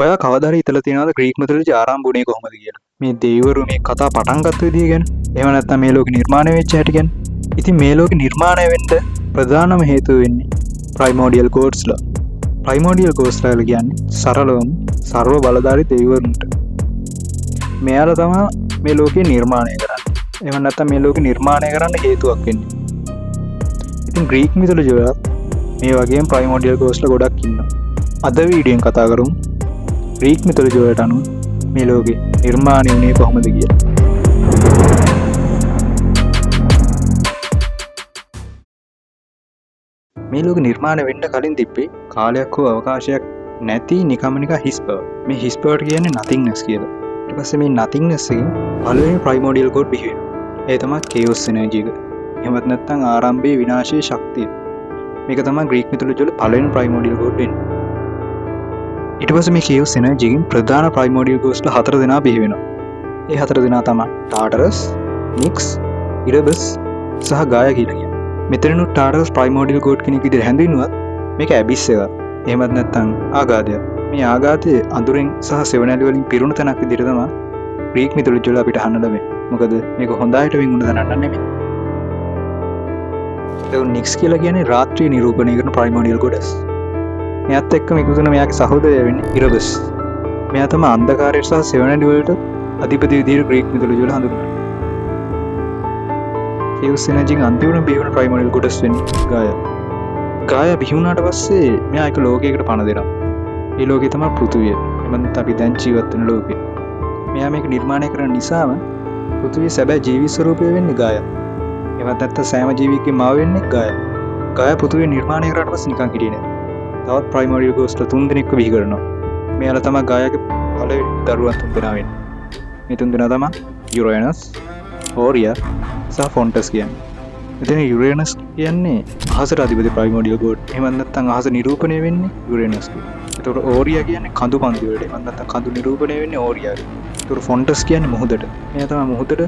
ඔයා කවදා හරි හිතලා තියෙනවද ග්‍රීක මිතොලොජි ආරම්භ වුණේ කොහොමද කියලා? මේ දෙවිවරු මේ කතා පටන් ගත්ත විදිය ගැන, එහෙම නැත්නම් මේ ලෝකෙ නිර්මාණය වෙච්ච හැටි ගැන. ඉතින් මේ ලෝකෙ නිර්මාණය වෙන්න ප්‍රධානම හේතුව වෙන්නේ ප්‍රයිමෝඩියල් ගෝඩ්ස්ලා. ප්‍රයිමෝඩියල් ගෝඩ්ස්ලා කියන්නේ සරලවම ਸਰව බලධාරී දෙවිවරුන්ට. මෙයාලා තමයි මේ ලෝකෙ නිර්මාණය කරන්නේ. එහෙම නැත්නම් මේ ලෝකෙ නිර්මාණය කරන්න හේතුවක් වෙන්නේ. ඉතින් ග්‍රීක මිතොලොජි වල මේ වගේම ප්‍රයිමෝඩියල් ගෝඩ්ස්ලා ගොඩක් ඉන්නවා. අද වීඩියෝෙන් කතා කරමු ග්‍රීක මිතොලොජි වලට අනුව මේ ලෝකෙ නිර්මාණය වුණේ කොහොමද කියලා. මේ ලෝකෙ නිර්මාණය වෙන්න කලින් තිබ්බේ කාලයක් හෝ අවකාශයක් නැති නිකම්ම හිස් බව. මේ හිස් බවට කියන්නේ nothingness කියලා. ඊට පස්සේ මේ nothingness එකෙන් පළවෙනි ප්‍රයිමෝඩියල් ගෝඩ් බිහි වෙනවා. ඒ තමයි chaos energy එක. එහෙමත් නැත්නම් ආරම්භයේ විනාශයේ ශක්තිය. මේක තමයි ග්‍රීක මිතොලොජි වල පළවෙනි ප්‍රයිමෝඩියල් ගෝඩ් වෙන්නේ. ඊට පස්සේ මේ chaos energy එකෙන් ප්‍රධාන ප්‍රයිමෝඩියල් ගෝඩ්ස්ලා 4 දෙනා බිහි වෙනවා. ඒ 4 දෙනා තමයි ටාටරස්, නික්ස්, ඉරබස් සහ ගායා කියලා කියන්නේ. මෙතනනුත් ටාටරස් ප්‍රයිමෝඩියල් ගෝඩ් කෙනෙක් විදිහට හැඳින්වුවත් මේක ඇබිස් එකක්. එහෙමත් නැත්නම් ආගාධයක්. මේ ආගාධයේ අඳුරෙන් සහ සෙවණැලි වලින් පිරුණු තැනක් විදිහට තමයි ග්‍රීක මිතොලොජි වල අපිට අහන්න ලැබෙන්නේ. මොකද මේක හොඳට වින්ගුණ තැනක් නෙමෙයි. ඒ නික්ස් කියලා කියන්නේ රාත්‍රිය නිරූපණය කරන ප්‍රයිමෝඩියල් ගෝඩ්ස්. මෙයාත් එක්ක මේකුතුන මෙයාගේ සහෝදරය වෙන්නේ ඉරබස්. මෙයා තමයි අන්ධකාරයට සහ සෙවණැලි වලට අධිපති විදිහට ග්‍රීක මිතොලොජි වල හඳුන්වන්නේ. chaos energy එකෙන් අන්තිමට බිහි වුණ ප්‍රයිමෝඩියල් ගෝඩ්ස් වෙන්නේ ගායා. ගායා බිහි වුණාට පස්සේ මෙයා එක ලෝකයකට පණ දෙනවා. ඒ ලෝකේ තමයි පෘථිවිය. එමන්ත අපි දැන් ජීවත් වෙන ලෝකේ. මෙයා මේක නිර්මාණය කරන නිසාම පෘථිවියේ සැබෑ ජීවි ස්වරූපය වෙන්නේ ගායා. එමත් නැත්නම් සෑම ජීවියෙක්ගේ මාව වෙන්නේ ගායා. ගායා පෘථිවිය නිර්මාණය කරාට පස්සේ නිකන් හිටියේ නෑ. තවත් ප්‍රයිමෝඩියල් ගෝඩ්ස්ලා 3 දෙනෙක්ව බිහි කරනවා. මෙයාලා තමයි ගායාගේ පළවෙනි දරුවන් 3 දෙනා වෙන්නේ. මේ 3 දෙනා තමයි යුරේනස්, ඕරියා සහ ෆොන්ටස් කියන්නේ. එතන යුරේනස් කියන්නේ අහසට අධිපති ප්‍රයිමෝඩියල් ගෝඩ්. එහෙම නැත්නම් අහස නිරූපණය වෙන්නේ යුරේනස්ගේ. ඒතකොට ඕරියා කියන්නේ කඳු පන්ති වලට. එහෙම නැත්නම් කඳු නිරූපණය වෙන්නේ ඕරියාගේ. ඒතකොට ෆොන්ටස් කියන්නේ මුහුදට. මෙයා තමයි මුහුදට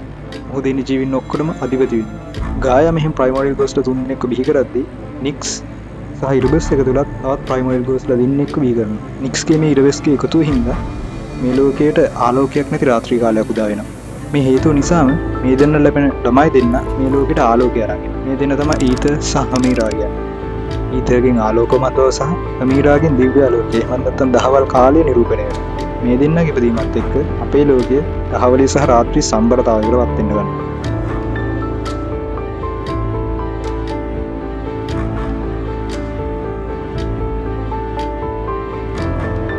මුහුදේ ඉන්න ජීවින් ඔක්කොටම අධිපති වෙන්නේ. ගායා මෙහෙම ප්‍රයිමෝඩියල් ගෝඩ්ස්ලා 3 දෙනෙක්ව බිහි කරද්දී නික්ස් සහ ඉරබස් එක තුලත් තවත් ප්‍රයිමෝඩියල් ගෝඩ්ස්ලා දෙන්නෙක්ව බිහි කරනවා. නික්ස්ගේ මේ ඉරබස්ගේ එකතුව හින්දා මේ ලෝකයට ආලෝකයක් නැති රාත්‍රී කාලයක් උදා වෙනවා. මේ හේතුව නිසාම මේ දෙන්න ලැබෙන ළමයි දෙන්න මේ ලෝකයට ආලෝකය අරගෙන. මේ දෙන්න තමයි ඊතර් සහ අමීරා කියන්නේ. ඊතර්ගෙන් ආලෝකමත්ව සහ අමීරාගෙන් දිව්‍ය ආලෝකය. එහෙම නැත්නම් දහවල් කාලයේ නිරූපණය වෙනවා. මේ දෙන්නගේ ඉපදීමත් එක්ක අපේ ලෝකය දහවලේ සහ රාත්‍රී සම්බරතාවයකට වත් වෙන්න ගන්නවා.